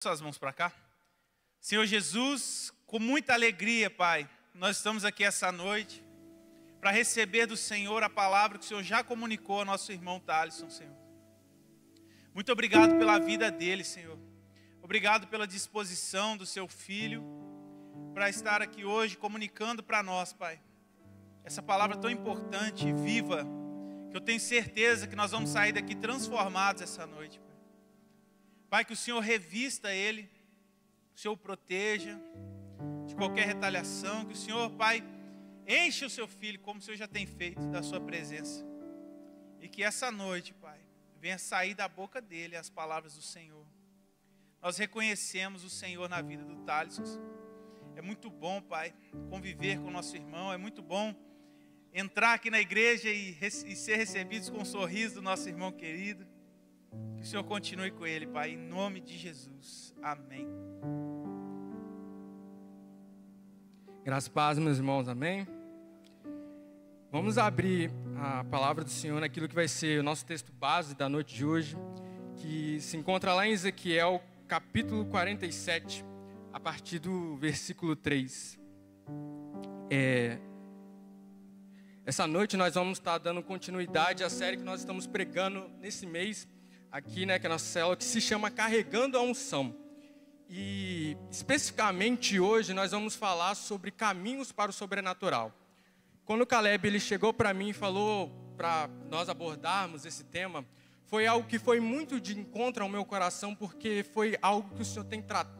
Suas mãos para cá. Senhor Jesus, com muita alegria, Pai, nós estamos aqui essa noite para receber do Senhor a palavra que o Senhor já comunicou ao nosso irmão Thalisson, Senhor. Muito obrigado pela vida dele, Senhor. Obrigado pela disposição do seu filho para estar aqui hoje comunicando para nós, Pai. Essa palavra tão importante e viva, que eu tenho certeza que nós vamos sair daqui transformados essa noite, Pai. Pai, que o Senhor revista ele, o Senhor o proteja de qualquer retaliação, que o Senhor, Pai, enche o seu filho como o Senhor já tem feito da sua presença. E que essa noite, Pai, venha sair da boca dele as palavras do Senhor. Nós reconhecemos o Senhor na vida do Thalisson. É muito bom, Pai, conviver com o nosso irmão, é muito bom entrar aqui na igreja e ser recebidos com um sorriso do nosso irmão querido. Que o Senhor continue com ele, Pai, em nome de Jesus. Amém. Graças e paz, meus irmãos, amém. Vamos abrir a palavra do Senhor naquilo que vai ser o nosso texto base da noite de hoje, que se encontra lá em Ezequiel, capítulo 47, a partir do versículo 3. Essa noite nós vamos estar dando continuidade à série que nós estamos pregando nesse mês, aqui, que é a nossa célula, que se chama Carregando a Unção. E especificamente hoje nós vamos falar sobre caminhos para o sobrenatural. Quando o Caleb ele chegou para mim e falou para nós abordarmos esse tema, foi algo que foi muito de encontro ao meu coração, porque foi algo que o Senhor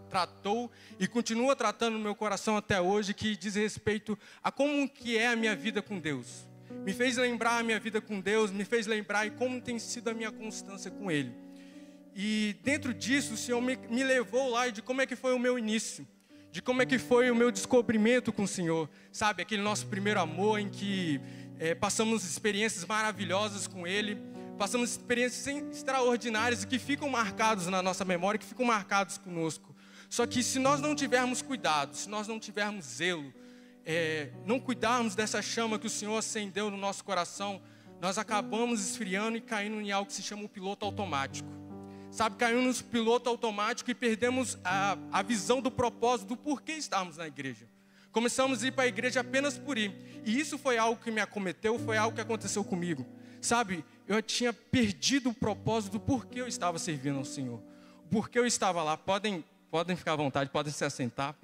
tratou e continua tratando no meu coração até hoje, que diz respeito a como que é a minha vida com Deus. Me fez lembrar a minha vida com Deus, me fez lembrar e como tem sido a minha constância com Ele. E dentro disso, o Senhor me levou lá de como é que foi o meu início, de como é que foi o meu descobrimento com o Senhor. Sabe, aquele nosso primeiro amor em que passamos experiências maravilhosas com Ele, passamos experiências extraordinárias e que ficam marcados na nossa memória, que ficam marcados conosco. Só que se nós não tivermos cuidado, se nós não tivermos zelo, não cuidarmos dessa chama que o Senhor acendeu no nosso coração, nós acabamos esfriando e caindo em algo que se chama o piloto automático. Sabe, caímos no piloto automático e perdemos a visão do propósito, do porquê estarmos na igreja. Começamos a ir para a igreja apenas por ir. E isso foi algo que me acometeu, foi algo que aconteceu comigo. Sabe, eu tinha perdido o propósito do porquê eu estava servindo ao Senhor. O porquê eu estava lá. Podem ficar à vontade, podem se assentar.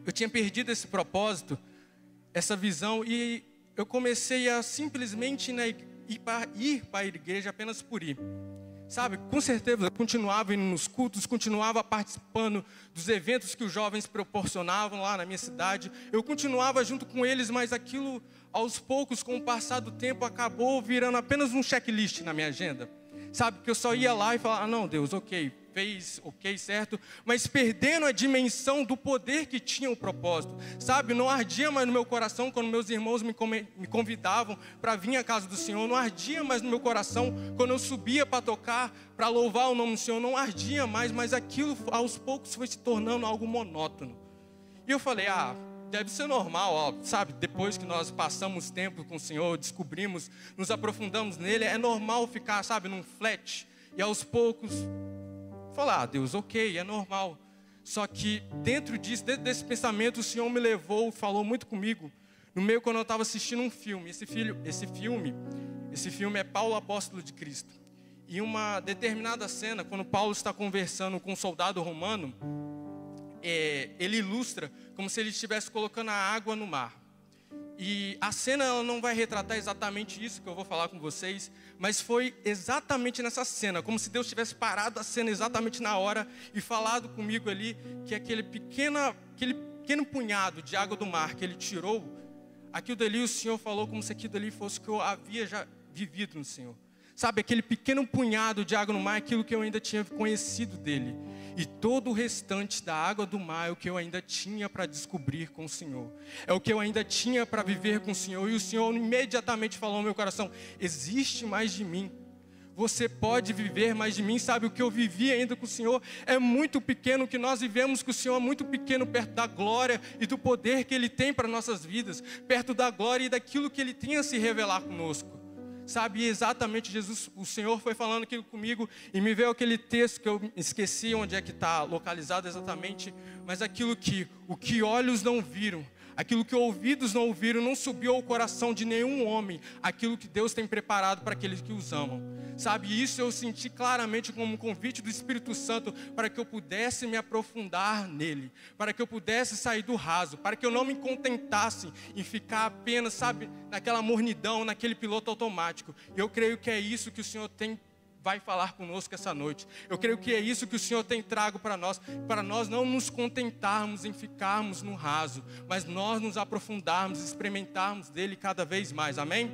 Eu tinha perdido esse propósito, essa visão, e eu comecei a simplesmente ir para a igreja apenas por ir. Sabe, com certeza eu continuava indo nos cultos, continuava participando dos eventos que os jovens proporcionavam lá na minha cidade. Eu continuava junto com eles, mas aquilo, aos poucos, com o passar do tempo, acabou virando apenas um checklist na minha agenda. Sabe, que eu só ia lá e falava, não, Deus, ok, fez, ok, certo, mas perdendo a dimensão do poder que tinha o propósito. Sabe, não ardia mais no meu coração quando meus irmãos me convidavam para vir à casa do Senhor, não ardia mais no meu coração quando eu subia para tocar, para louvar o nome do Senhor, não ardia mais, mas aquilo aos poucos foi se tornando algo monótono. E eu falei, deve ser normal, sabe, depois que nós passamos tempo com o Senhor, descobrimos, nos aprofundamos nele, é normal ficar, sabe, num flat, e aos poucos, falar, Deus, ok, é normal. Só que dentro disso, dentro desse pensamento, o Senhor me levou, falou muito comigo, no meio quando eu estava assistindo um filme. Esse filme é Paulo, apóstolo de Cristo. E uma determinada cena, quando Paulo está conversando com um soldado romano, ele ilustra como se ele estivesse colocando a água no mar. E a cena ela não vai retratar exatamente isso que eu vou falar com vocês, mas foi exatamente nessa cena, como se Deus tivesse parado a cena exatamente na hora e falado comigo ali que aquele pequeno punhado de água do mar que ele tirou, aquilo dali o Senhor falou como se aquilo dali fosse o que eu havia já vivido no Senhor. Sabe, aquele pequeno punhado de água no mar é aquilo que eu ainda tinha conhecido dele. E todo o restante da água do mar é o que eu ainda tinha para descobrir com o Senhor. É o que eu ainda tinha para viver com o Senhor. E o Senhor imediatamente falou no meu coração, existe mais de mim. Você pode viver mais de mim. Sabe, o que eu vivi ainda com o Senhor é muito pequeno. O que nós vivemos com o Senhor é muito pequeno perto da glória e do poder que Ele tem para nossas vidas. Perto da glória e daquilo que Ele tem a se revelar conosco. sabe? E exatamente Jesus, o Senhor foi falando aquilo comigo e me veio aquele texto que eu esqueci onde é que está localizado exatamente, mas o que olhos não viram, aquilo que ouvidos não ouviram, não subiu ao coração de nenhum homem, aquilo que Deus tem preparado para aqueles que os amam. Sabe, isso eu senti claramente como um convite do Espírito Santo para que eu pudesse me aprofundar nele, para que eu pudesse sair do raso, para que eu não me contentasse em ficar apenas, sabe, naquela mornidão, naquele piloto automático. E eu creio que é isso que o Senhor vai falar conosco essa noite. Eu creio que é isso que o Senhor tem trago para nós não nos contentarmos em ficarmos no raso, mas nós nos aprofundarmos, experimentarmos dele cada vez mais, amém?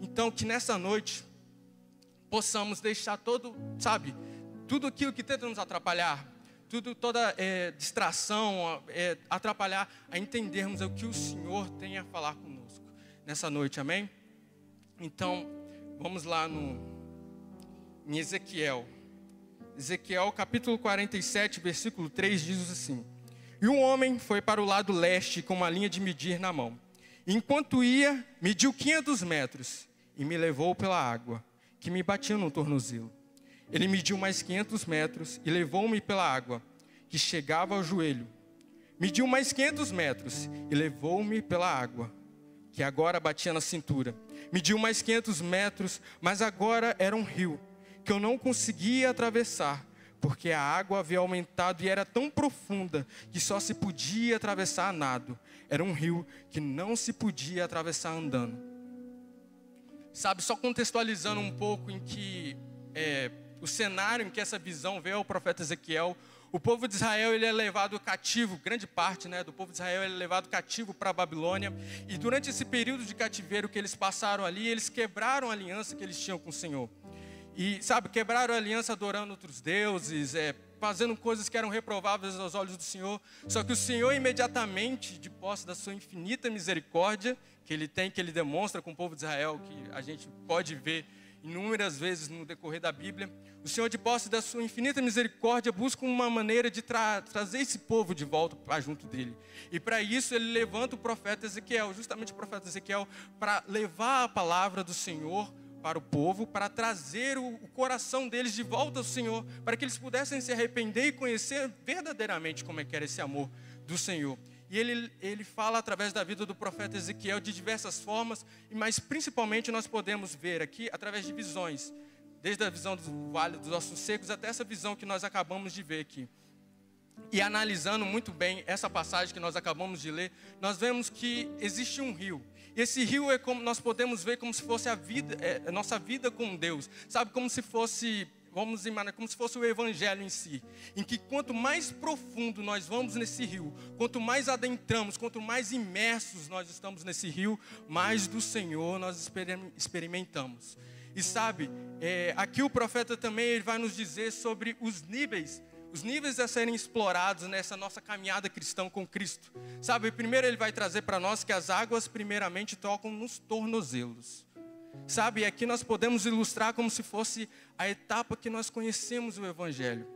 Então que nessa noite possamos deixar tudo aquilo que tenta nos atrapalhar, toda distração, atrapalhar a entendermos o que o Senhor tem a falar conosco nessa noite, amém? Então, vamos lá em Ezequiel capítulo 47, versículo 3, diz assim: E um homem foi para o lado leste com uma linha de medir na mão. Enquanto ia, mediu 500 metros e me levou pela água, que me batia no tornozelo. Ele mediu mais 500 metros e levou-me pela água, que chegava ao joelho. Mediu mais 500 metros e levou-me pela água, que agora batia na cintura. Mediu mais 500 metros, mas agora era um rio, que eu não conseguia atravessar, porque a água havia aumentado e era tão profunda que só se podia atravessar a nado. Era um rio que não se podia atravessar andando. Sabe, só contextualizando um pouco em que o cenário em que essa visão veio ao profeta Ezequiel, o povo de Israel ele é levado cativo, grande parte do povo de Israel ele é levado cativo para a Babilônia. E durante esse período de cativeiro que eles passaram ali, eles quebraram a aliança que eles tinham com o Senhor. E, sabe, quebraram a aliança adorando outros deuses, fazendo coisas que eram reprováveis aos olhos do Senhor. Só que o Senhor, imediatamente, de posse da sua infinita misericórdia, que Ele demonstra com o povo de Israel, que a gente pode ver inúmeras vezes no decorrer da Bíblia, o Senhor, de posse da sua infinita misericórdia, busca uma maneira de trazer esse povo de volta para junto dele. E para isso Ele levanta o profeta Ezequiel, justamente o profeta Ezequiel, para levar a palavra do Senhor para o povo, para trazer o coração deles de volta ao Senhor, para que eles pudessem se arrepender e conhecer verdadeiramente como é que era esse amor do Senhor. E ele fala através da vida do profeta Ezequiel de diversas formas, mas principalmente nós podemos ver aqui através de visões, desde a visão do Vale dos Ossos Secos até essa visão que nós acabamos de ver aqui. E analisando muito bem essa passagem que nós acabamos de ler, nós vemos que existe um rio. E esse rio é como nós podemos ver como se fosse a nossa vida com Deus. Sabe, como se fosse, vamos imaginar, como se fosse o evangelho em si. Em que quanto mais profundo nós vamos nesse rio, quanto mais adentramos, quanto mais imersos nós estamos nesse rio, mais do Senhor nós experimentamos. E sabe, aqui o profeta também ele vai nos dizer sobre os níveis a serem explorados nessa nossa caminhada cristã com Cristo. Sabe, primeiro ele vai trazer para nós que as águas primeiramente tocam nos tornozelos. Sabe, aqui nós podemos ilustrar como se fosse a etapa que nós conhecemos o Evangelho.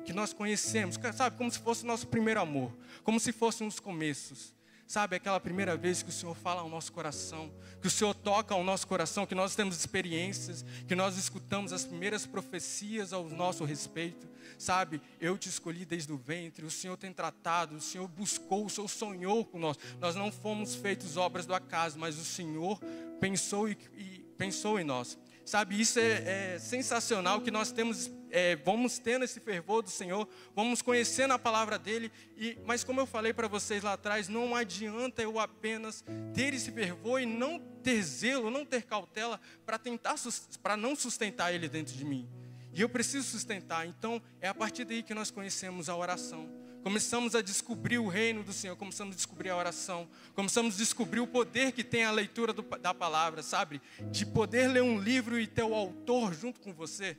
Que nós conhecemos, sabe, como se fosse o nosso primeiro amor. Como se fossem os começos. Sabe, aquela primeira vez que o Senhor fala ao nosso coração, que o Senhor toca ao nosso coração, que nós temos experiências, que nós escutamos as primeiras profecias ao nosso respeito. Sabe, eu te escolhi desde o ventre, o Senhor tem tratado, o Senhor buscou, o Senhor sonhou com nós. Nós não fomos feitos obras do acaso, mas o Senhor pensou e pensou em nós. Sabe, isso é sensacional que nós temos, vamos tendo esse fervor do Senhor, vamos conhecendo a palavra dele, mas como eu falei para vocês lá atrás, não adianta eu apenas ter esse fervor e não ter zelo, não ter cautela para não sustentar ele dentro de mim. E eu preciso sustentar, então é a partir daí que nós conhecemos a oração. Começamos a descobrir o reino do Senhor, começamos a descobrir a oração, começamos a descobrir o poder que tem a leitura da palavra, sabe? De poder ler um livro e ter o autor junto com você,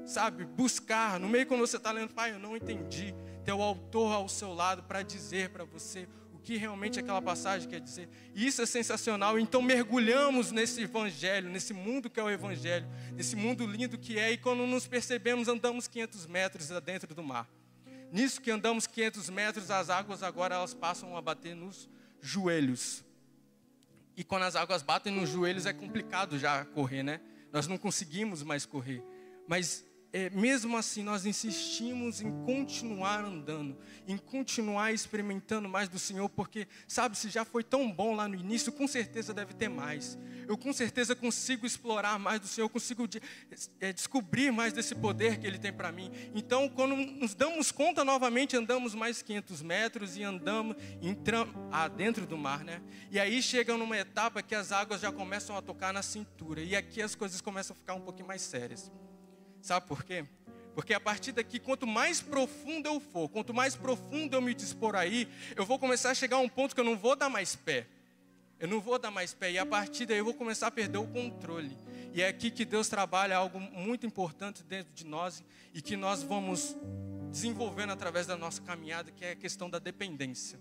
sabe? Buscar, no meio quando você está lendo, pai, eu não entendi, ter o autor ao seu lado para dizer para você o que realmente aquela passagem quer dizer. E isso é sensacional, então mergulhamos nesse evangelho, nesse mundo que é o evangelho, nesse mundo lindo que é, e quando nos percebemos, andamos 500 metros dentro do mar. Nisso que andamos 500 metros, as águas agora elas passam a bater nos joelhos. E quando as águas batem nos joelhos é complicado já correr, né? nós não conseguimos mais correr. Mas mesmo assim nós insistimos em continuar andando, em continuar experimentando mais do Senhor, porque sabe, se já foi tão bom lá no início, com certeza deve ter mais. Eu com certeza consigo explorar mais do Senhor, consigo descobrir mais desse poder que Ele tem para mim. Então, quando nos damos conta novamente, andamos mais 500 metros e entramos dentro do mar, né? E aí chega numa etapa que as águas já começam a tocar na cintura, e aqui as coisas começam a ficar um pouquinho mais sérias. Sabe por quê? Porque a partir daqui, quanto mais profundo eu for, quanto mais profundo eu me dispor aí, eu vou começar a chegar a um ponto que eu não vou dar mais pé. Eu não vou dar mais pé, e a partir daí eu vou começar a perder o controle. E é aqui que Deus trabalha algo muito importante dentro de nós, e que nós vamos desenvolvendo através da nossa caminhada, que é a questão da dependência.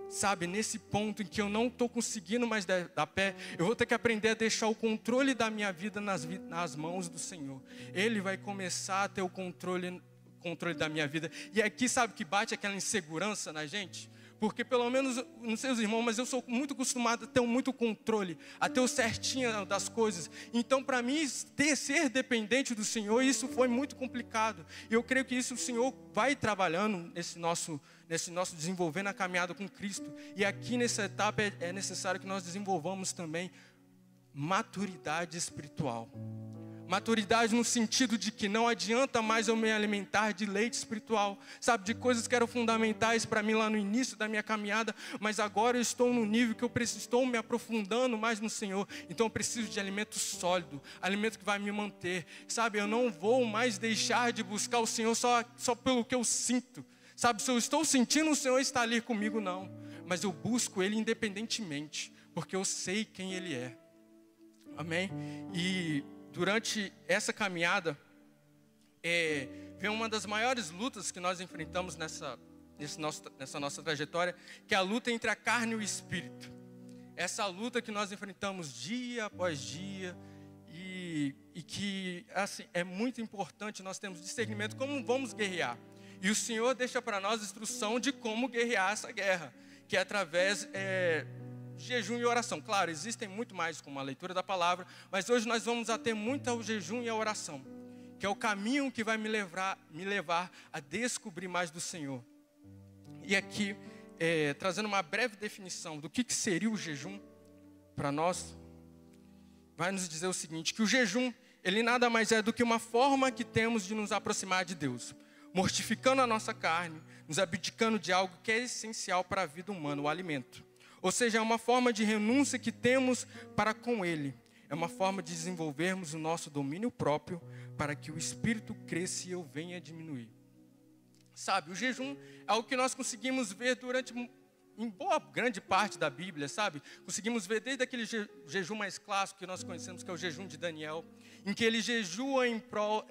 Sabe, nesse ponto em que eu não estou conseguindo mais dar pé, eu vou ter que aprender a deixar o controle da minha vida nas mãos do Senhor. Ele vai começar a ter o controle da minha vida. E aqui, sabe, que bate aquela insegurança na gente? Porque pelo menos, não sei os irmãos, mas eu sou muito acostumado a ter muito controle, a ter o certinho das coisas. Então, para mim, ser dependente do Senhor, isso foi muito complicado. E eu creio que isso o Senhor vai trabalhando nesse nosso desenvolvendo a caminhada com Cristo. E aqui nessa etapa é necessário que nós desenvolvamos também maturidade espiritual. Maturidade no sentido de que não adianta mais eu me alimentar de leite espiritual, sabe, de coisas que eram fundamentais para mim lá no início da minha caminhada, mas agora eu estou no nível que eu estou me aprofundando mais no Senhor, então eu preciso de alimento sólido, alimento que vai me manter, sabe, eu não vou mais deixar de buscar o Senhor só pelo que eu sinto, sabe, se eu estou sentindo o Senhor está ali comigo, não, mas eu busco Ele independentemente, porque eu sei quem Ele é, amém? E durante essa caminhada, vem uma das maiores lutas que nós enfrentamos nessa nossa trajetória, que é a luta entre a carne e o espírito. Essa luta que nós enfrentamos dia após dia, e que assim, é muito importante nós termos discernimento como vamos guerrear. E o Senhor deixa para nós a instrução de como guerrear essa guerra, que é através jejum e oração. Claro, existem muito mais como a leitura da palavra, mas hoje nós vamos ater muito ao jejum e à oração, que é o caminho que vai me levar a descobrir mais do Senhor. E aqui, trazendo uma breve definição do que seria o jejum para nós, vai nos dizer o seguinte, que o jejum, ele nada mais é do que uma forma que temos de nos aproximar de Deus, mortificando a nossa carne, nos abdicando de algo que é essencial para a vida humana, o alimento. Ou seja, é uma forma de renúncia que temos para com Ele. É uma forma de desenvolvermos o nosso domínio próprio para que o Espírito cresça e eu venha a diminuir. Sabe, o jejum é algo que nós conseguimos ver em boa grande parte da Bíblia, sabe? Conseguimos ver desde aquele jejum mais clássico que nós conhecemos, que é o jejum de Daniel, em que ele jejua em prol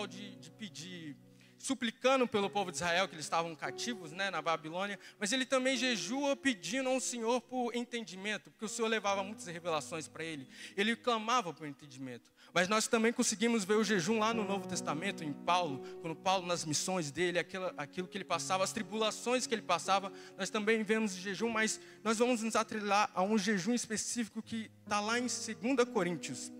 de pedir, suplicando pelo povo de Israel, que eles estavam cativos, né, na Babilônia, mas ele também jejua pedindo ao Senhor por entendimento, porque o Senhor levava muitas revelações para ele, ele clamava por entendimento. Mas nós também conseguimos ver o jejum lá no Novo Testamento, em Paulo, quando Paulo nas missões dele, aquilo que ele passava, as tribulações que ele passava, nós também vemos o jejum, mas nós vamos nos atrelar a um jejum específico que está lá em 2 Coríntios,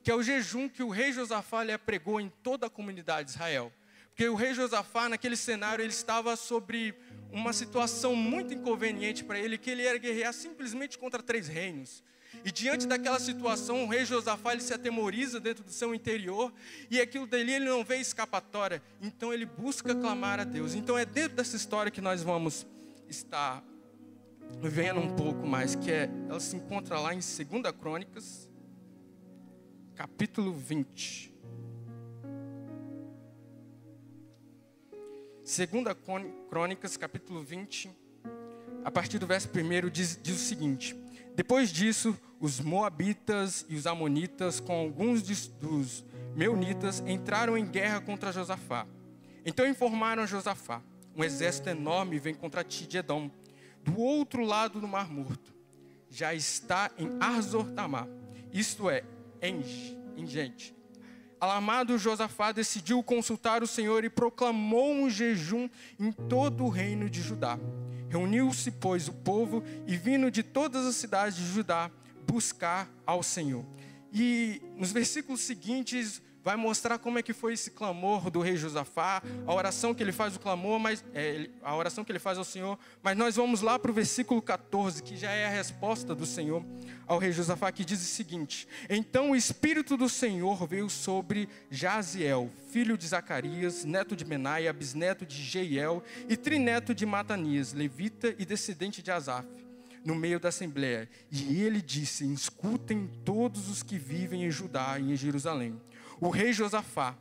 que é o jejum que o rei Josafá pregou em toda a comunidade de Israel. Porque o rei Josafá, naquele cenário, ele estava sobre uma situação muito inconveniente para ele, que ele ia guerrear simplesmente contra 3 reinos. E diante daquela situação, o rei Josafá, ele se atemoriza dentro do seu interior, e aquilo dali ele não vê escapatória, então ele busca clamar a Deus. Então é dentro dessa história que nós vamos estar vendo um pouco mais, ela se encontra lá em 2 Crônicas, capítulo 20. 2 Crônicas, capítulo 20, a partir do verso 1, diz o seguinte: depois disso, os moabitas e os amonitas, com alguns dos meunitas, entraram em guerra contra Josafá. Então informaram a Josafá: um exército enorme vem contra ti de Edom, do outro lado do Mar Morto. Já está em Arzor Tamar, isto é, em gente. Alarmado, Josafá decidiu consultar o Senhor e proclamou um jejum em todo o reino de Judá. Reuniu-se, pois, o povo e vindo de todas as cidades de Judá buscar ao Senhor. E nos versículos seguintes vai mostrar como é que foi esse clamor do rei Josafá, a oração que ele faz, o clamor, a oração que ele faz ao Senhor. Mas nós vamos lá para o versículo 14, que já é a resposta do Senhor ao rei Josafá, que diz o seguinte: então o Espírito do Senhor veio sobre Jaziel, filho de Zacarias, neto de Benaia, bisneto de Jeiel e trineto de Matanias, levita e descendente de Asaf, no meio da assembleia. E ele disse: escutem todos os que vivem em Judá e em Jerusalém. O rei Josafá,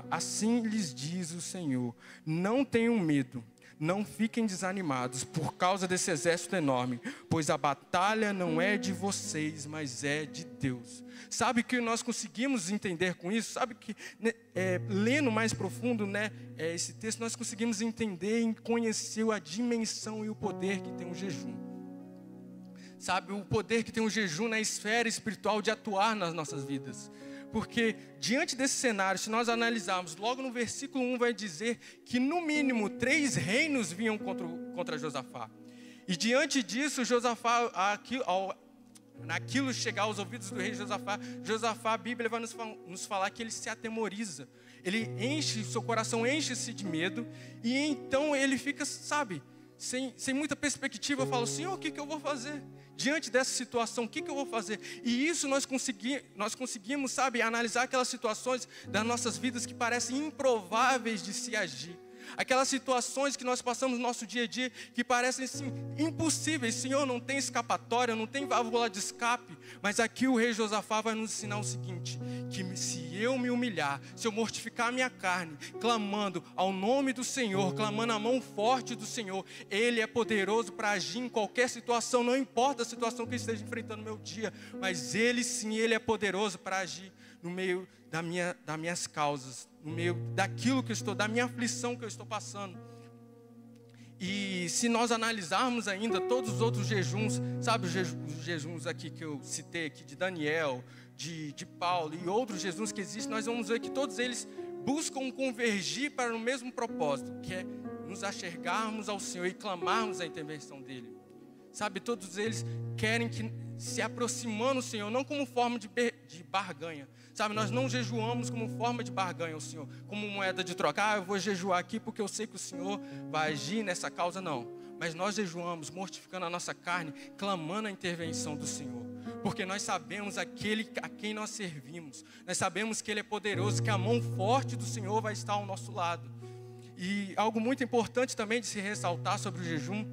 assim lhes diz o Senhor: não tenham medo, não fiquem desanimados por causa desse exército enorme, pois a batalha não é de vocês, mas é de Deus. Sabe o que nós conseguimos entender com isso? Sabe que, lendo mais profundo, esse texto, nós conseguimos entender e conhecer a dimensão e o poder que tem o jejum. Sabe, o poder que tem o jejum na esfera espiritual de atuar nas nossas vidas. Porque diante desse cenário, se nós analisarmos, logo no versículo 1 vai dizer que no mínimo 3 reinos vinham contra Josafá. E diante disso, Josafá, naquilo chegar aos ouvidos do rei Josafá, a Bíblia vai nos falar que ele se atemoriza. Ele seu coração enche-se de medo, e então ele fica, sem muita perspectiva, fala: Senhor, o que eu vou fazer? Diante dessa situação, o que eu vou fazer? E isso nós conseguimos, analisar aquelas situações das nossas vidas que parecem improváveis de se agir. Aquelas situações que nós passamos no nosso dia a dia que parecem impossíveis. Senhor, não tem escapatória, não tem válvula de escape. Mas aqui o rei Josafá vai nos ensinar o seguinte: que se eu me humilhar, se eu mortificar a minha carne, clamando ao nome do Senhor, clamando a mão forte do Senhor, Ele é poderoso para agir em qualquer situação, não importa a situação que eu esteja enfrentando no meu dia, mas Ele sim, Ele é poderoso para agir no meio das minhas causas, no meio daquilo que eu estou, da minha aflição que eu estou passando. E se nós analisarmos ainda todos os outros jejuns, os jejuns aqui que eu citei aqui, de Daniel, de Paulo e outros jejuns que existem, nós vamos ver que todos eles buscam convergir para o mesmo propósito, que é nos achegarmos ao Senhor e clamarmos a intervenção dEle. Todos eles querem que se aproximando do Senhor, não como forma de barganha. Nós não jejuamos como forma de barganha ao Senhor, como moeda de troca. Eu vou jejuar aqui porque eu sei que o Senhor vai agir nessa causa, não. Mas nós jejuamos, mortificando a nossa carne, clamando a intervenção do Senhor. Porque nós sabemos aquele a quem nós servimos. Nós sabemos que Ele é poderoso, que a mão forte do Senhor vai estar ao nosso lado. E algo muito importante também de se ressaltar sobre o jejum,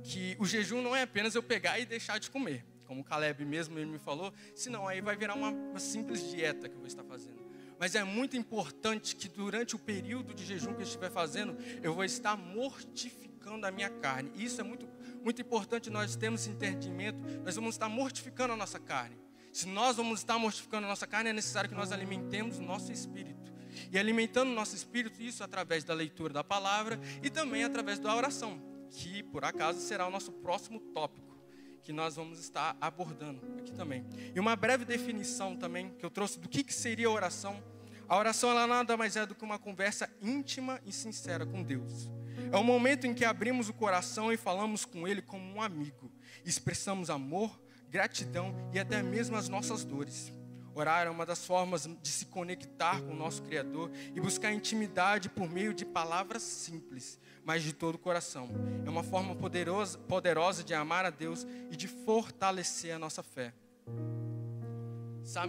que o jejum não é apenas eu pegar e deixar de comer, como o Caleb mesmo ele me falou, senão aí vai virar uma simples dieta que eu vou estar fazendo. Mas é muito importante que durante o período de jejum que eu estiver fazendo, eu vou estar mortificando a minha carne. E isso é muito, muito importante, nós temos esse entendimento, nós vamos estar mortificando a nossa carne. Se nós vamos estar mortificando a nossa carne, é necessário que nós alimentemos o nosso espírito. E alimentando o nosso espírito, isso através da leitura da palavra e também através da oração, que por acaso será o nosso próximo tópico, que nós vamos estar abordando aqui também. E uma breve definição também que eu trouxe do que seria a oração. A oração, ela nada mais é do que uma conversa íntima e sincera com Deus. É o momento em que abrimos o coração e falamos com Ele como um amigo. Expressamos amor, gratidão e até mesmo as nossas dores. Orar é uma das formas de se conectar com o nosso Criador e buscar intimidade por meio de palavras simples, mas de todo o coração. É uma forma poderosa de amar a Deus e de fortalecer a nossa fé.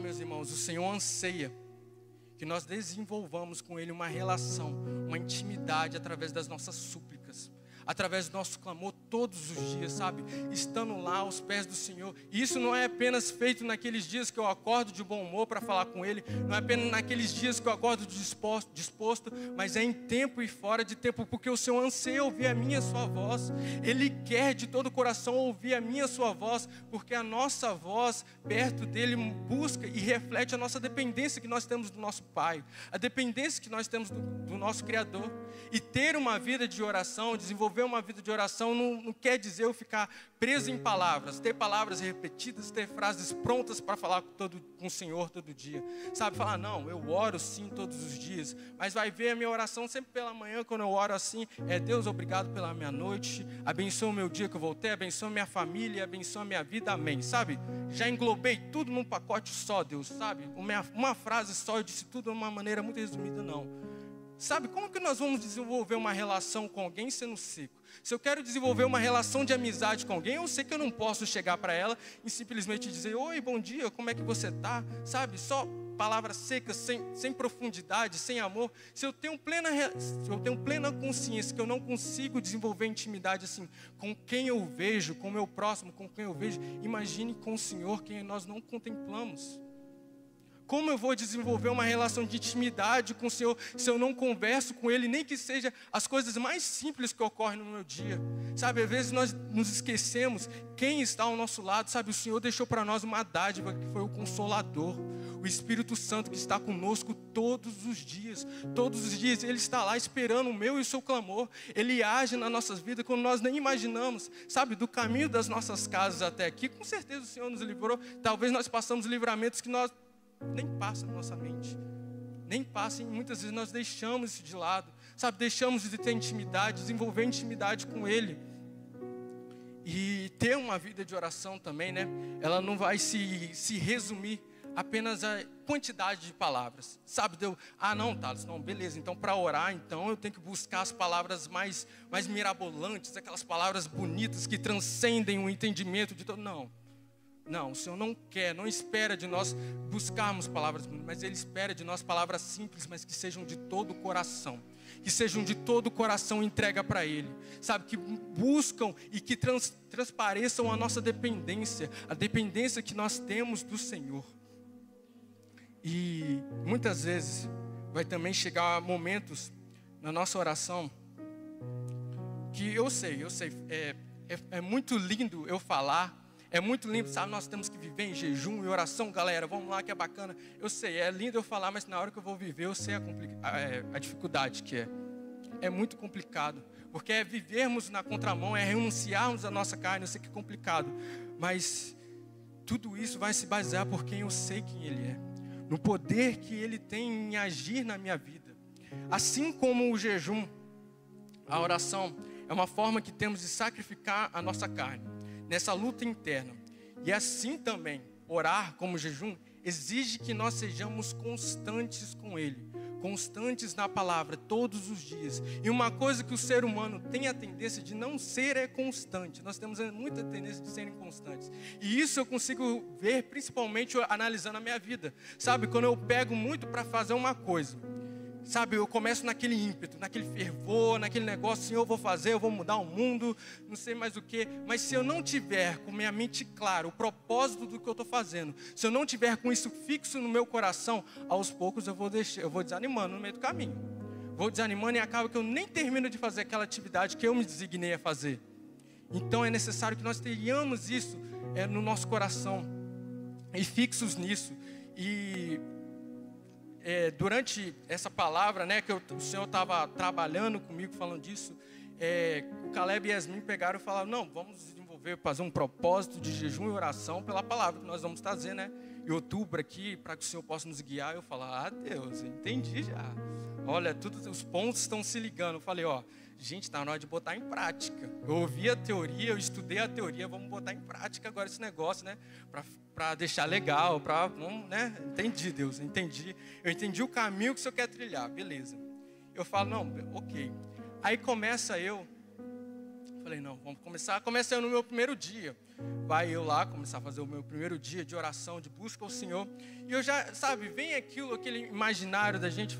Meus irmãos, o Senhor anseia que nós desenvolvamos com Ele uma relação, uma intimidade através das nossas súplicas, através do nosso clamor todos os dias, estando lá aos pés do Senhor. E isso não é apenas feito naqueles dias que eu acordo de bom humor para falar com Ele, não é apenas naqueles dias que eu acordo disposto, mas é em tempo e fora de tempo, porque o Senhor anseia ouvir a minha e a sua voz. Ele quer de todo o coração ouvir a minha e a sua voz, porque a nossa voz perto dEle busca e reflete a nossa dependência que nós temos do nosso Pai, a dependência que nós temos do nosso Criador. E ter uma vida de oração, desenvolver desenvolver uma vida de oração não quer dizer eu ficar preso em palavras, ter palavras repetidas, ter frases prontas para falar com o Senhor todo dia. Sabe, falar, não, eu oro sim todos os dias, mas vai ver a minha oração sempre pela manhã, quando eu oro assim, Deus, obrigado pela minha noite, abençoa o meu dia que eu voltei, abençoa minha família, abençoa a minha vida, amém. Sabe, já englobei tudo num pacote só, Deus, sabe, uma frase só, eu disse tudo de uma maneira muito resumida, não. Sabe, como que nós vamos desenvolver uma relação com alguém sendo seco? Se eu quero desenvolver uma relação de amizade com alguém, eu sei que eu não posso chegar para ela e simplesmente dizer, oi, bom dia, como é que você está? Sabe, só palavras secas, sem profundidade, sem amor. Se eu tenho plena consciência que eu não consigo desenvolver intimidade assim, com quem eu vejo, com o meu próximo, com quem eu vejo, imagine com o Senhor, quem nós não contemplamos. Como eu vou desenvolver uma relação de intimidade com o Senhor se eu não converso com Ele, nem que seja as coisas mais simples que ocorrem no meu dia? Sabe, às vezes nós nos esquecemos quem está ao nosso lado. Sabe, o Senhor deixou para nós uma dádiva que foi o Consolador, o Espírito Santo que está conosco todos os dias. Todos os dias Ele está lá esperando o meu e o seu clamor. Ele age nas nossas vidas quando nós nem imaginamos. Sabe, do caminho das nossas casas até aqui, com certeza o Senhor nos livrou. Talvez nós passamos livramentos que nós nem passa na nossa mente, nem passa, e muitas vezes nós deixamos isso de lado, sabe, deixamos de ter intimidade, desenvolver intimidade com Ele. E ter uma vida de oração também, né, ela não vai se resumir apenas a quantidade de palavras, sabe, não, Thales, não, beleza, então para orar, então eu tenho que buscar as palavras mais mirabolantes, aquelas palavras bonitas que transcendem o entendimento de todo, Não, o Senhor não espera de nós buscarmos palavras bonitas, mas Ele espera de nós palavras simples, mas que sejam de todo o coração. Que sejam de todo o coração entrega para Ele. Sabe, que buscam e que transpareçam a nossa dependência, a dependência que nós temos do Senhor. E muitas vezes vai também chegar momentos na nossa oração que eu sei, é muito lindo eu falar. É muito lindo, sabe, nós temos que viver em jejum e oração, galera, vamos lá que é bacana. Eu sei, é lindo eu falar, mas na hora que eu vou viver, eu sei a dificuldade que é. É muito complicado, porque é vivermos na contramão, é renunciarmos à nossa carne, eu sei que é complicado. Mas tudo isso vai se basear por quem eu sei quem Ele é. No poder que Ele tem em agir na minha vida. Assim como o jejum, a oração, é uma forma que temos de sacrificar a nossa carne nessa luta interna. E assim também, orar como jejum exige que nós sejamos constantes com Ele, constantes na palavra todos os dias. E uma coisa que o ser humano tem a tendência de não ser é constante. Nós temos muita tendência de ser inconstantes. E isso eu consigo ver principalmente analisando a minha vida. Sabe, quando eu pego muito para fazer uma coisa, sabe, eu começo naquele ímpeto, naquele fervor, naquele negócio, assim, eu vou fazer, eu vou mudar o mundo, não sei mais o que. Mas se eu não tiver com minha mente clara o propósito do que eu estou fazendo, se eu não tiver com isso fixo no meu coração, aos poucos eu vou desanimando no meio do caminho. Vou desanimando e acaba que eu nem termino de fazer aquela atividade que eu me designei a fazer. Então é necessário que nós tenhamos isso no nosso coração e fixos nisso. E durante essa palavra, né, que o Senhor estava trabalhando comigo, falando disso, o Caleb e Yasmin pegaram e falaram, não, vamos desenvolver, fazer um propósito de jejum e oração pela palavra que nós vamos trazer, né, em outubro aqui, para que o Senhor possa nos guiar. Eu falei, Deus, entendi já. Olha, todos os pontos estão se ligando. Eu falei, gente, está na hora de botar em prática. Eu ouvi a teoria, eu estudei a teoria, vamos botar em prática agora esse negócio, né? Para deixar legal, né? Entendi, Deus, entendi. Eu entendi o caminho que o Senhor quer trilhar, beleza. Eu falo, não, ok. Aí falei, não, vamos começar. Começa eu no meu primeiro dia. Vai eu lá começar a fazer o meu primeiro dia de oração, de busca ao Senhor. E eu já, sabe, vem aquele imaginário da gente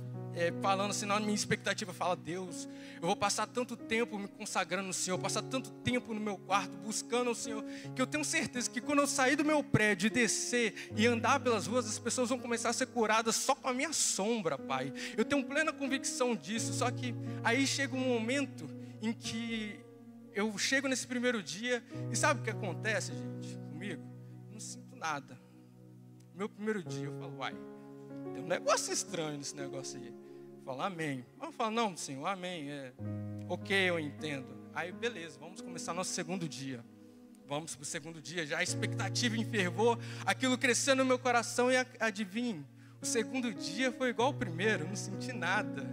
falando assim, na minha expectativa, fala, Deus, eu vou passar tanto tempo me consagrando no Senhor, passar tanto tempo no meu quarto, buscando o Senhor, que eu tenho certeza que quando eu sair do meu prédio e descer e andar pelas ruas, as pessoas vão começar a ser curadas só com a minha sombra, Pai. Eu tenho plena convicção disso, só que aí chega um momento em que eu chego nesse primeiro dia e sabe o que acontece, gente, comigo? Não sinto nada. Meu primeiro dia, eu falo, tem um negócio estranho nesse negócio aí. Eu falo, amém. Eu falo, não, Senhor, amém. Ok, eu entendo. Aí, beleza, vamos começar nosso segundo dia. Vamos para o segundo dia, já a expectativa enfervou, aquilo cresceu no meu coração e adivinhe, o segundo dia foi igual ao primeiro, não senti nada.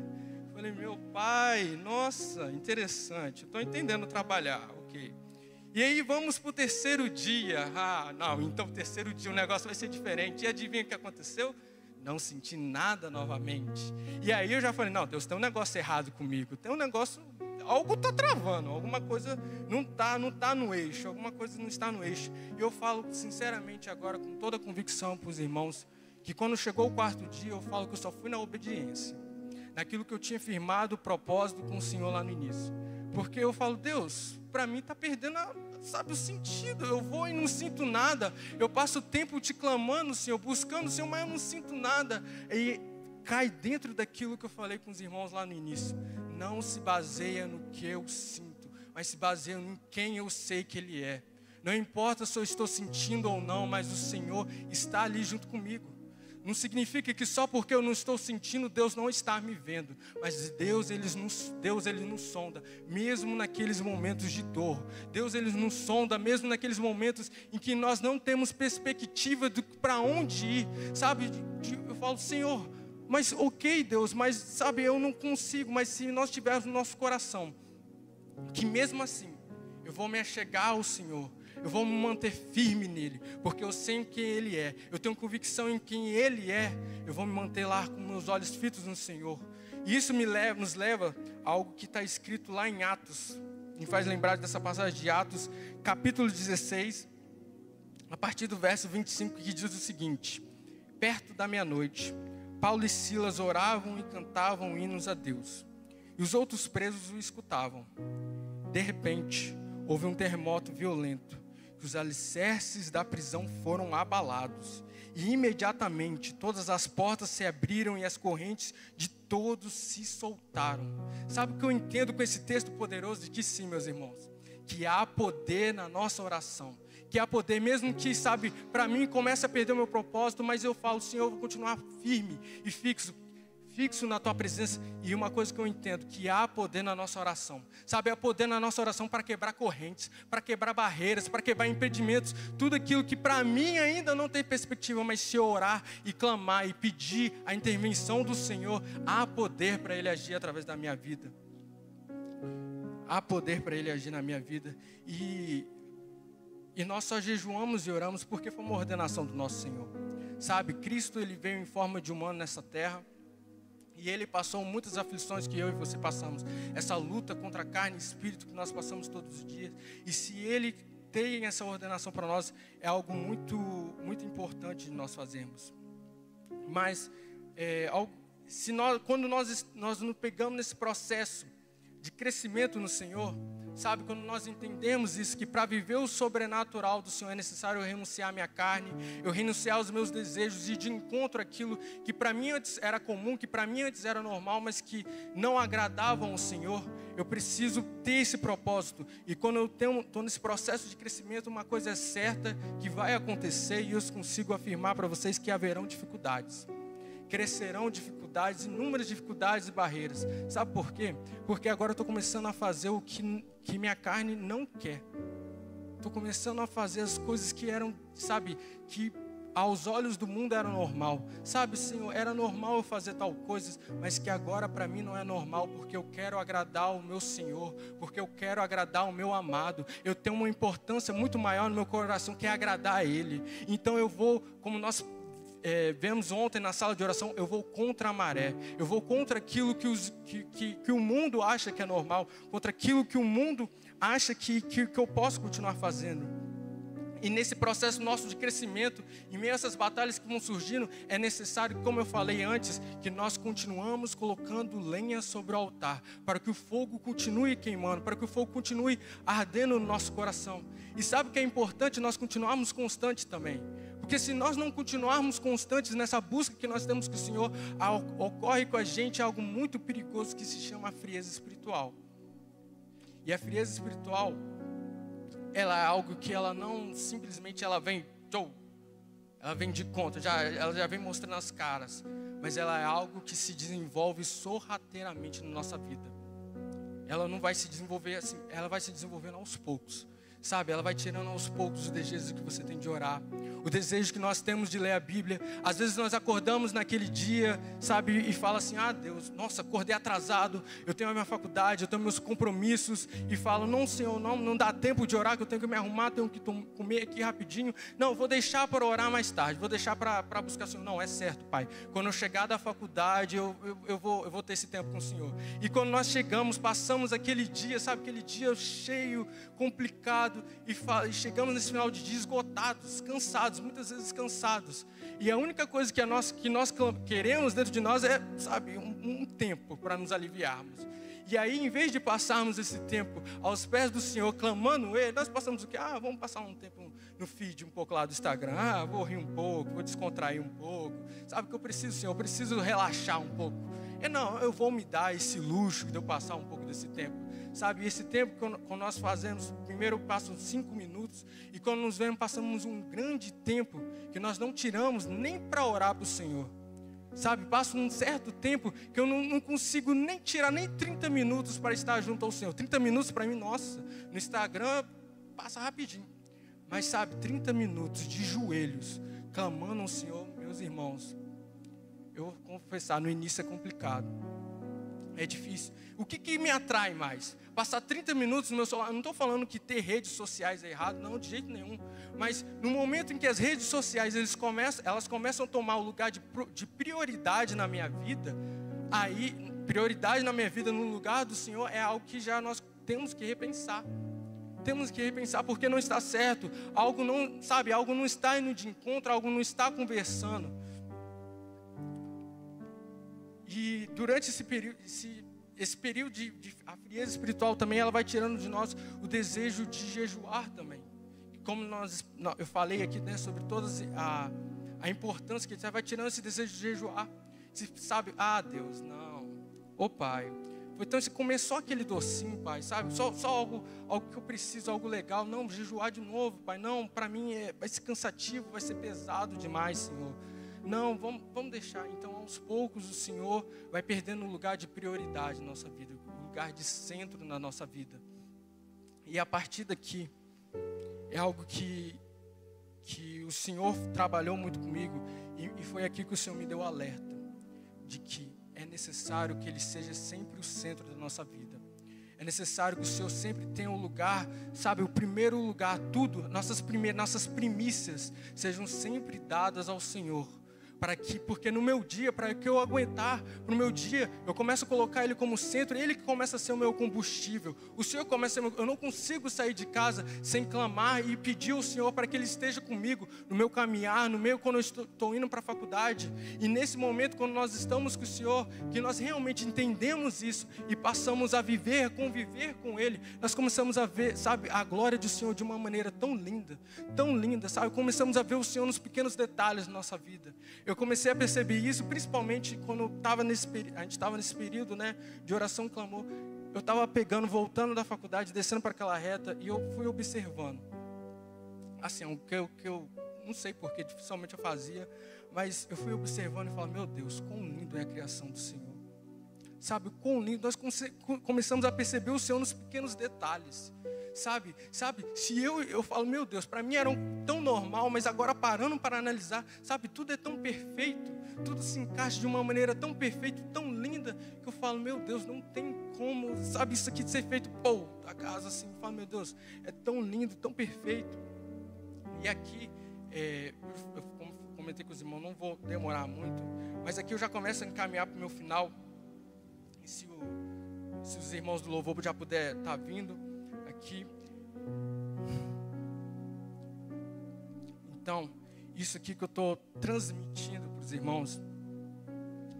Falei, meu pai, nossa, interessante, estou entendendo trabalhar, ok. E aí vamos para o terceiro dia, não, então o terceiro dia o negócio vai ser diferente. E adivinha o que aconteceu? Não senti nada novamente. E aí eu já falei, não, Deus, tem um negócio errado comigo, tem um negócio, algo está travando, alguma coisa não tá no eixo, alguma coisa não está no eixo. E eu falo sinceramente agora, com toda a convicção para os irmãos, que quando chegou o quarto dia, eu falo que eu só fui na obediência, naquilo que eu tinha firmado o propósito com o Senhor lá no início. Porque eu falo, Deus, para mim está perdendo, o sentido. Eu vou e não sinto nada. Eu passo o tempo te clamando, Senhor, buscando o Senhor, mas eu não sinto nada. E cai dentro daquilo que eu falei com os irmãos lá no início. Não se baseia no que eu sinto, mas se baseia em quem eu sei que Ele é. Não importa se eu estou sentindo ou não, mas o Senhor está ali junto comigo. Não significa que só porque eu não estou sentindo, Deus não está me vendo. Mas Deus ele nos sonda, mesmo naqueles momentos de dor. Deus ele nos sonda, mesmo naqueles momentos em que nós não temos perspectiva de para onde ir. Sabe, eu falo, Senhor, mas ok, Deus, mas sabe, eu não consigo. Mas se nós tivermos no nosso coração, que mesmo assim, eu vou me achegar ao Senhor, eu vou me manter firme nele, porque eu sei quem Ele é, eu tenho convicção em quem Ele é, eu vou me manter lá com meus olhos fitos no Senhor. E isso nos leva a algo que está escrito lá em Atos, me faz lembrar dessa passagem de Atos, capítulo 16, a partir do verso 25, que diz o seguinte: perto da meia-noite, Paulo e Silas oravam e cantavam hinos a Deus, e os outros presos o escutavam. De repente, houve um terremoto violento, que os alicerces da prisão foram abalados, e imediatamente todas as portas se abriram e as correntes de todos se soltaram. Sabe o que eu entendo com esse texto poderoso? De que sim, meus irmãos, que há poder na nossa oração, que há poder, mesmo que, sabe, para mim começa a perder o meu propósito, mas eu falo, Senhor, eu vou continuar firme e fixo na tua presença. E uma coisa que eu entendo, que há poder na nossa oração, sabe, há poder na nossa oração para quebrar correntes, para quebrar barreiras, para quebrar impedimentos, tudo aquilo que para mim ainda não tem perspectiva, mas se eu orar e clamar e pedir a intervenção do Senhor, há poder para Ele agir através da minha vida. Há poder para Ele agir na minha vida. E nós só jejuamos e oramos porque foi uma ordenação do nosso Senhor. Sabe, Cristo ele veio em forma de humano nessa terra, e Ele passou muitas aflições que eu e você passamos. Essa luta contra a carne e espírito que nós passamos todos os dias. E se Ele tem essa ordenação para nós, é algo muito, muito importante de nós fazermos. Mas, quando nós nos pegamos nesse processo de crescimento no Senhor, sabe, quando nós entendemos isso, que para viver o sobrenatural do Senhor é necessário eu renunciar à minha carne, eu renunciar aos meus desejos e de encontro àquilo que para mim antes era comum, que para mim antes era normal, mas que não agradavam ao Senhor. Eu preciso ter esse propósito. E quando eu estou nesse processo de crescimento, uma coisa é certa que vai acontecer, e eu consigo afirmar para vocês que haverão dificuldades. Crescerão dificuldades, inúmeras dificuldades e barreiras. Sabe por quê? Porque agora eu estou começando a fazer o que minha carne não quer. Estou começando a fazer as coisas que eram, sabe, que aos olhos do mundo era normal. Sabe, Senhor, era normal eu fazer tal coisa, mas que agora para mim não é normal, porque eu quero agradar o meu Senhor, porque eu quero agradar o meu amado. Eu tenho uma importância muito maior no meu coração, que é agradar a Ele. Então eu vou, como nós vemos ontem na sala de oração, eu vou contra a maré, eu vou contra aquilo que o mundo acha que é normal, contra aquilo que o mundo acha que eu posso continuar fazendo. E nesse processo nosso de crescimento, em meio a essas batalhas que vão surgindo, é necessário, como eu falei antes, que nós continuamos colocando lenha sobre o altar, para que o fogo continue queimando, para que o fogo continue ardendo no nosso coração. E sabe o que é importante? Nós continuarmos constantes também. Porque se nós não continuarmos constantes nessa busca que nós temos com o Senhor, ocorre com a gente algo muito perigoso que se chama frieza espiritual. E a frieza espiritual, ela é algo que ela não simplesmente ela vem de conta, ela já vem mostrando as caras, mas ela é algo que se desenvolve sorrateiramente na nossa vida. ela não vai se desenvolver assim, ela vai se desenvolvendo aos poucos. Sabe, ela vai tirando aos poucos o desejo que você tem de orar, o desejo que nós temos de ler a Bíblia. Às vezes nós acordamos naquele dia, sabe, e fala assim: ah, Deus, nossa, acordei atrasado, eu tenho a minha faculdade, eu tenho meus compromissos. E falo: não, Senhor, não dá tempo de orar, que eu tenho que me arrumar, tenho que comer aqui rapidinho. Não, vou deixar para orar mais tarde, vou deixar para buscar o Senhor. Não, é certo, Pai, quando eu chegar da faculdade, eu vou ter esse tempo com o Senhor. E quando nós chegamos, passamos aquele dia, sabe, aquele dia cheio, complicado, e chegamos nesse final de dia esgotados, cansados, muitas vezes cansados. E a única coisa que nós queremos dentro de nós é, sabe, um tempo para nos aliviarmos. E aí, em vez de passarmos esse tempo aos pés do Senhor, clamando Ele, nós passamos o quê? Ah, vamos passar um tempo no feed um pouco lá do Instagram. Ah, vou rir um pouco, vou descontrair um pouco. Sabe o que eu preciso, Senhor? Eu preciso relaxar um pouco. E não, eu vou me dar esse luxo de eu passar um pouco desse tempo. Sabe, esse tempo que nós fazemos, primeiro passam 5 minutos, e quando nos vemos, passamos um grande tempo, que nós não tiramos nem para orar para o Senhor. Sabe, passa um certo tempo, que eu não consigo nem tirar nem 30 minutos para estar junto ao Senhor. 30 minutos para mim, nossa, no Instagram passa rapidinho. Mas sabe, 30 minutos de joelhos, clamando ao Senhor, meus irmãos, eu vou confessar, no início é complicado. É difícil. O que me atrai mais? Passar 30 minutos no meu celular. Eu não estou falando que ter redes sociais é errado, não, de jeito nenhum. Mas no momento em que as redes sociais elas começam a tomar o lugar de prioridade na minha vida, aí, prioridade na minha vida no lugar do Senhor é algo que já nós temos que repensar. Temos que repensar, porque não está certo. Algo não está indo de encontro, algo não está conversando. E durante esse período de a frieza espiritual também, ela vai tirando de nós o desejo de jejuar também. E como eu falei aqui, né, sobre todas a importância que você vai tirando esse desejo de jejuar. Você sabe, ah, Deus, não. Ô Pai, então você começou aquele docinho, Pai, sabe? Só algo que eu preciso, algo legal. Não, jejuar de novo, Pai. Não, para mim vai ser cansativo, vai ser pesado demais, Senhor. Não, vamos deixar. Então, aos poucos, o Senhor vai perdendo o lugar de prioridade na nossa vida, o lugar de centro na nossa vida. E a partir daqui, é algo que o Senhor trabalhou muito comigo, e foi aqui que o Senhor me deu o alerta, de que é necessário que Ele seja sempre o centro da nossa vida. É necessário que o Senhor sempre tenha um lugar, sabe, o primeiro lugar, tudo, nossas primícias sejam sempre dadas ao Senhor. Porque no meu dia, para que eu aguentar, no meu dia, eu começo a colocar Ele como centro, Ele que começa a ser o meu combustível. O Senhor começa a ser eu não consigo sair de casa sem clamar e pedir ao Senhor para que Ele esteja comigo no meu caminhar, quando eu estou indo para a faculdade. E nesse momento, quando nós estamos com o Senhor, que nós realmente entendemos isso e passamos a conviver com Ele, nós começamos a ver, sabe, a glória do Senhor de uma maneira tão linda, sabe? Começamos a ver o Senhor nos pequenos detalhes da nossa vida. Eu comecei a perceber isso, principalmente quando a gente estava nesse período, né, de oração e clamor. Eu estava voltando da faculdade, descendo para aquela reta, e eu fui observando. Assim, o que eu não sei porque dificilmente eu fazia, mas eu fui observando e falando: meu Deus, quão lindo é a criação do Senhor. Sabe, quão lindo, nós começamos a perceber o Senhor nos pequenos detalhes. Sabe, se eu falo, meu Deus, para mim era tão normal, mas agora parando para analisar, sabe, tudo é tão perfeito, tudo se encaixa de uma maneira tão perfeita, tão linda, que eu falo, meu Deus, não tem como, sabe, isso aqui de ser feito, da casa assim, eu falo, meu Deus, é tão lindo, tão perfeito. E aqui, eu comentei com os irmãos, não vou demorar muito, mas aqui eu já começo a encaminhar para o meu final, e se os irmãos do louvor já puder estar vindo aqui. Então, isso aqui que eu estou transmitindo para os irmãos,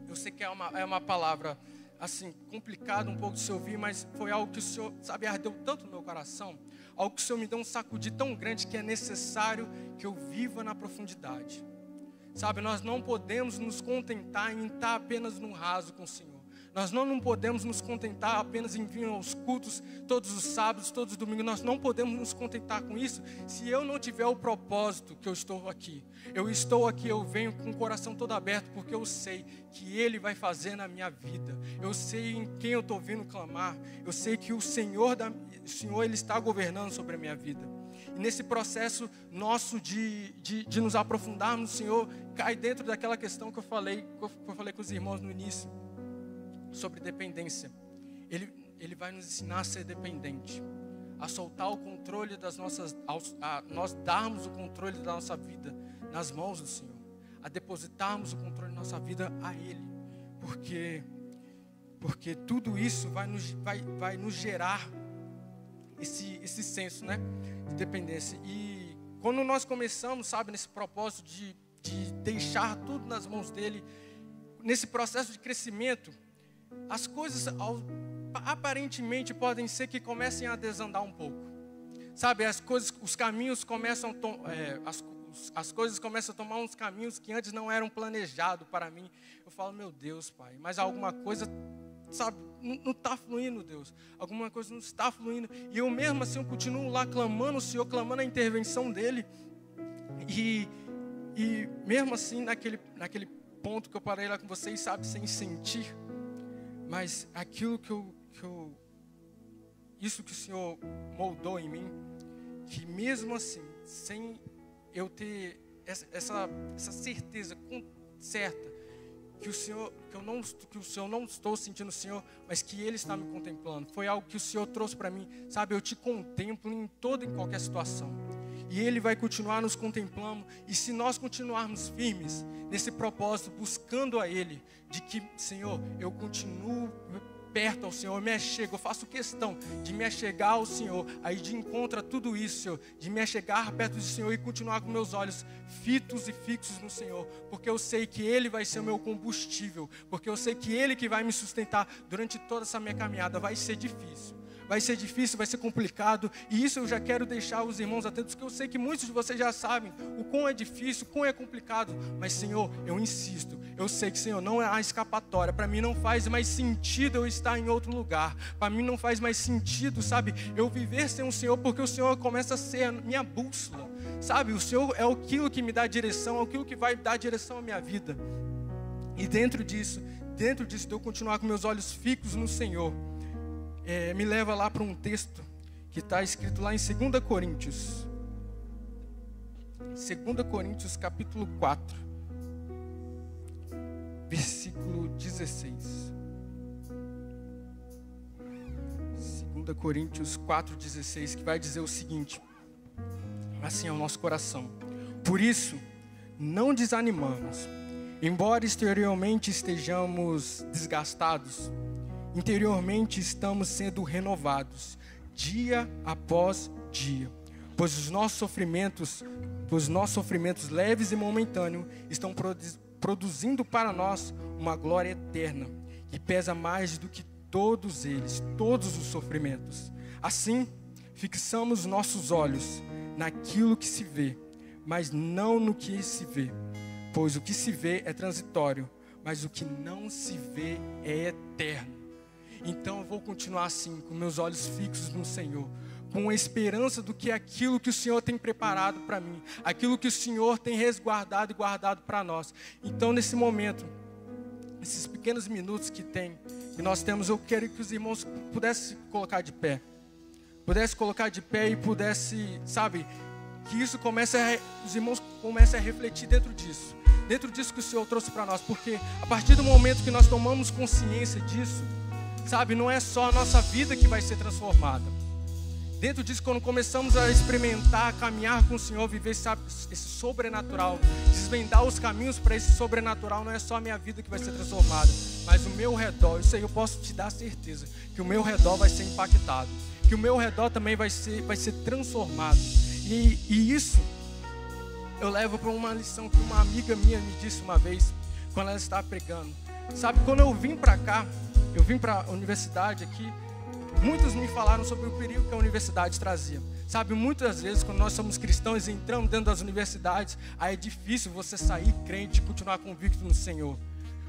eu sei que é uma palavra assim, complicada um pouco de se ouvir, mas foi algo que o Senhor, sabe, ardeu tanto no meu coração, algo que o Senhor me deu um sacudi tão grande que é necessário que eu viva na profundidade. Sabe, nós não podemos nos contentar em estar apenas no raso com o Senhor. Nós não podemos nos contentar apenas em vir aos cultos todos os sábados, todos os domingos. Nós não podemos nos contentar com isso se eu não tiver o propósito que eu estou aqui. Eu estou aqui, eu venho com o coração todo aberto, porque eu sei que Ele vai fazer na minha vida. Eu sei em quem eu estou vindo clamar. Eu sei que o Senhor, Ele está governando sobre a minha vida. E nesse processo nosso de nos aprofundarmos no Senhor, cai dentro daquela questão que eu falei com os irmãos no início, sobre dependência. Ele vai nos ensinar a ser dependente, a soltar o controle das nossas, a nós darmos o controle da nossa vida nas mãos do Senhor, a depositarmos o controle da nossa vida a Ele, porque tudo isso vai nos gerar esse senso, né, de dependência. E quando nós começamos, sabe, nesse propósito de deixar tudo nas mãos dele, nesse processo de crescimento, as coisas aparentemente podem ser que comecem a desandar um pouco, sabe, os caminhos começam as coisas começam a tomar uns caminhos que antes não eram planejados para mim. Eu falo, meu Deus, Pai, mas alguma coisa, sabe, não está fluindo, Deus. Alguma coisa não está fluindo. E eu mesmo assim, eu continuo lá clamando o Senhor, clamando a intervenção dEle. E mesmo assim, naquele ponto que eu parei lá com vocês, sabe, sem sentir. Mas aquilo isso que o Senhor moldou em mim, que mesmo assim, sem eu ter essa certeza certa, que o Senhor não estou sentindo o Senhor, mas que Ele está me contemplando. Foi algo que o Senhor trouxe para mim, sabe, eu te contemplo em qualquer situação. E Ele vai continuar nos contemplando. E se nós continuarmos firmes nesse propósito, buscando a Ele, de que, Senhor, eu continuo perto ao Senhor, eu me achego, eu faço questão de me achegar ao Senhor, aí de encontro a tudo isso, Senhor, de me achegar perto do Senhor e continuar com meus olhos fitos e fixos no Senhor, porque eu sei que Ele vai ser o meu combustível, porque eu sei que Ele que vai me sustentar durante toda essa minha caminhada. Vai ser difícil, vai ser complicado, e isso eu já quero deixar os irmãos atentos, que eu sei que muitos de vocês já sabem o quão é difícil, o quão é complicado, mas, Senhor, eu insisto, eu sei que, Senhor, não há escapatória. Para mim não faz mais sentido eu estar em outro lugar, para mim não faz mais sentido, sabe, eu viver sem o Senhor, porque o Senhor começa a ser a minha bússola, sabe, o Senhor é aquilo que me dá direção, é aquilo que vai dar direção à minha vida. E dentro disso de eu continuar com meus olhos fixos no Senhor, me leva lá para um texto que está escrito lá em 2 Coríntios. 2 Coríntios capítulo 4, versículo 16. 2 Coríntios 4, 16, que vai dizer o seguinte: assim é o nosso coração. Por isso, não desanimamos, embora exteriormente estejamos desgastados, interiormente estamos sendo renovados, dia após dia, pois os nossos sofrimentos leves e momentâneos estão produzindo para nós uma glória eterna, que pesa mais do que todos os sofrimentos. Assim, fixamos nossos olhos naquilo que se vê, mas não no que se vê, pois o que se vê é transitório, mas o que não se vê é eterno. Então eu vou continuar assim, com meus olhos fixos no Senhor, com a esperança do que aquilo que o Senhor tem preparado para mim, aquilo que o Senhor tem resguardado e guardado para nós. Então, nesse momento, esses pequenos minutos que nós temos, eu quero que os irmãos pudessem colocar de pé, e pudesse, sabe, que isso os irmãos comecem a refletir dentro disso que o Senhor trouxe para nós, porque a partir do momento que nós tomamos consciência disso, sabe, não é só a nossa vida que vai ser transformada. Dentro disso, quando começamos a experimentar, a caminhar com o Senhor, viver, sabe, esse sobrenatural, desvendar os caminhos para esse sobrenatural, não é só a minha vida que vai ser transformada, mas o meu redor. Isso aí eu posso te dar certeza, que o meu redor vai ser impactado, que o meu redor também vai ser transformado. E isso eu levo para uma lição que uma amiga minha me disse uma vez, quando ela estava pregando. Sabe, quando eu vim para cá, eu vim para a universidade aqui, muitos me falaram sobre o perigo que a universidade trazia. Sabe, muitas vezes quando nós somos cristãos e entramos dentro das universidades, aí é difícil você sair crente e continuar convicto no Senhor.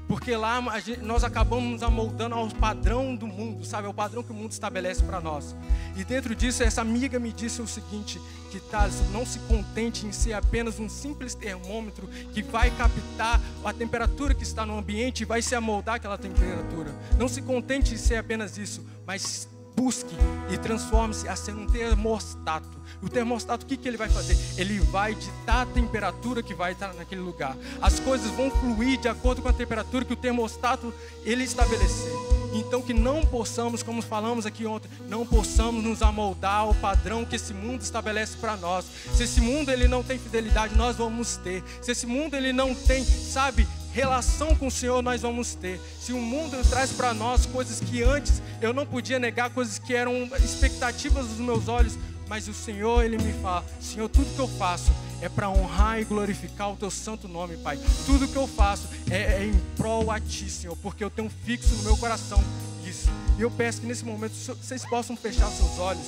Porque lá nós acabamos nos amoldando ao padrão do mundo, sabe? Ao padrão que o mundo estabelece para nós. E dentro disso, essa amiga me disse o seguinte, que Thaleson, não se contente em ser apenas um simples termômetro que vai captar a temperatura que está no ambiente e vai se amoldar aquela temperatura. Não se contente em ser apenas isso, mas busque e transforme-se a ser um termostato. O termostato, o que ele vai fazer? Ele vai ditar a temperatura que vai estar naquele lugar. As coisas vão fluir de acordo com a temperatura que o termostato ele estabelecer. Então que não possamos, como falamos aqui ontem, não possamos nos amoldar ao padrão que esse mundo estabelece para nós. Se esse mundo ele não tem fidelidade, nós vamos ter. Se esse mundo ele não tem, sabe, relação com o Senhor, nós vamos ter. Se o mundo traz para nós coisas que antes eu não podia negar, coisas que eram expectativas dos meus olhos, mas o Senhor, Ele me fala, Senhor, tudo que eu faço é para honrar e glorificar o Teu santo nome, Pai. Tudo que eu faço é em prol a Ti, Senhor, porque eu tenho fixo no meu coração isso. E eu peço que nesse momento vocês possam fechar seus olhos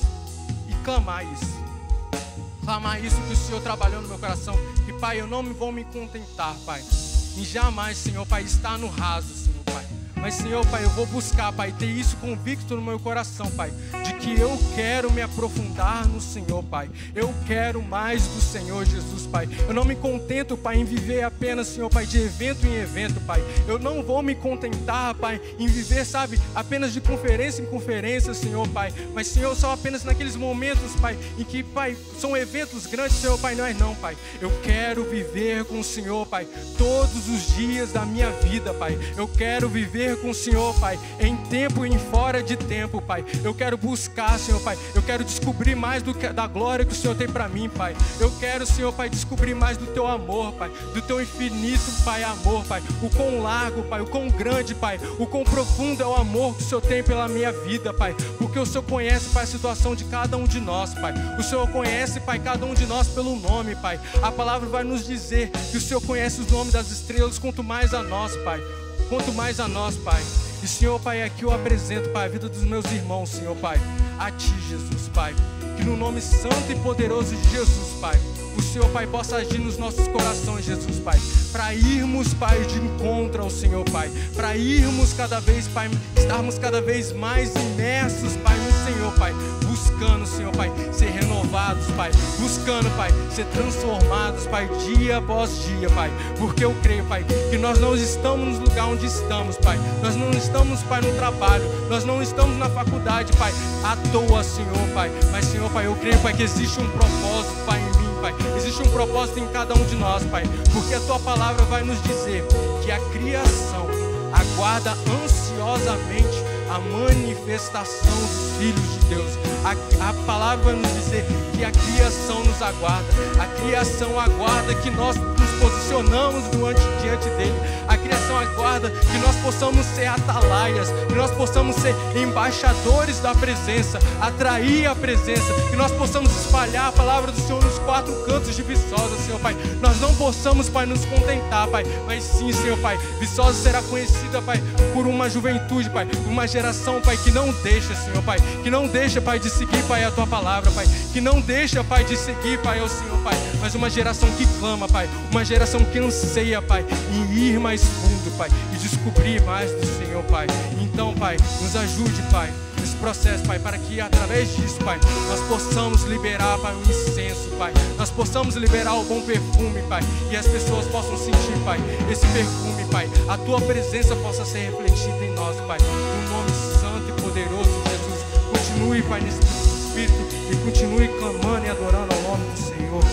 e clamar isso. Clamar isso que o Senhor trabalhou no meu coração. Que, Pai, eu não vou me contentar, Pai, e jamais, Senhor, Pai, estar no raso, Senhor, Pai. Mas, Senhor, Pai, eu vou buscar, Pai, ter isso convicto no meu coração, Pai, de que eu quero me aprofundar no Senhor, Pai. Eu quero mais do Senhor Jesus, Pai. Eu não me contento, Pai, em viver apenas, Senhor, Pai, de evento em evento, Pai. Eu não vou me contentar, Pai, em viver, sabe, apenas de conferência em conferência, Senhor, Pai. Mas, Senhor, só apenas naqueles momentos, Pai, em que, Pai, são eventos grandes, Senhor, Pai, não, Pai. Eu quero viver com o Senhor, Pai, todos os dias da minha vida, Pai. Eu quero viver com o Senhor, Pai, em tempo e em fora de tempo, Pai. Eu quero buscar, Senhor, Pai. Eu quero descobrir mais da glória que o Senhor tem para mim, Pai. Eu quero, Senhor, Pai, descobrir mais do Teu amor, Pai, do Teu infinito, Pai, amor, Pai. O quão largo, Pai, o quão grande, Pai, o quão profundo é o amor que o Senhor tem pela minha vida, Pai. Porque o Senhor conhece, Pai, a situação de cada um de nós, Pai. O Senhor conhece, Pai, cada um de nós pelo nome, Pai. A palavra vai nos dizer que o Senhor conhece os nomes das estrelas, quanto mais a nós, Pai. Quanto mais a nós, Pai. E, Senhor, Pai, aqui eu apresento, Pai, a vida dos meus irmãos, Senhor, Pai, a Ti, Jesus, Pai. Que no nome santo e poderoso de Jesus, Pai, o Senhor, Pai, possa agir nos nossos corações, Jesus, Pai. Para irmos, Pai, de encontro ao Senhor, Pai. Para irmos cada vez, Pai, estarmos cada vez mais imersos, Pai, no Senhor, Pai. Buscando, Senhor, Pai, ser renovados, Pai. Buscando, Pai, ser transformados, Pai, dia após dia, Pai. Porque eu creio, Pai, que nós não estamos no lugar onde estamos, Pai. Nós não estamos, Pai, no trabalho. Nós não estamos na faculdade, Pai, à toa, Senhor, Pai. Mas, Senhor, Pai, eu creio, Pai, que existe um propósito, Pai, em mim, Pai. Existe um propósito em cada um de nós, Pai. Porque a Tua palavra vai nos dizer que a criação aguarda ansiosamente a manifestação dos filhos de Deus. A palavra vai nos dizer que a criação nos aguarda. A criação aguarda que nós nos posicionamos diante dele. A criação aguarda que nós possamos ser atalaias, que nós possamos ser embaixadores da presença, atrair a presença, que nós possamos espalhar a palavra do Senhor nos quatro cantos de Viçosa, Senhor, Pai. Nós não possamos, Pai, nos contentar, Pai, mas sim, Senhor, Pai, Viçosa será conhecida, Pai, por uma juventude, Pai, uma geração, Pai, que não deixa, Senhor, Pai, que não deixa, Pai, de seguir, Pai, a Tua palavra, Pai, que não deixa, Pai, de seguir, Pai, ao Senhor, Pai, mas uma geração que clama, Pai, uma geração que anseia, Pai, em ir mais fundo, Pai, e descobrir mais do Senhor, Pai. Então, Pai, nos ajude, Pai, nesse processo, Pai, para que através disso, Pai, nós possamos liberar, Pai, o incenso, Pai, nós possamos liberar o bom perfume, Pai, e as pessoas possam sentir, Pai, esse perfume, Pai, a Tua presença possa ser refletida em nós, Pai, no nome santo e poderoso de Jesus. Continue, Pai, nesse Espírito e continue clamando e adorando ao nome do Senhor.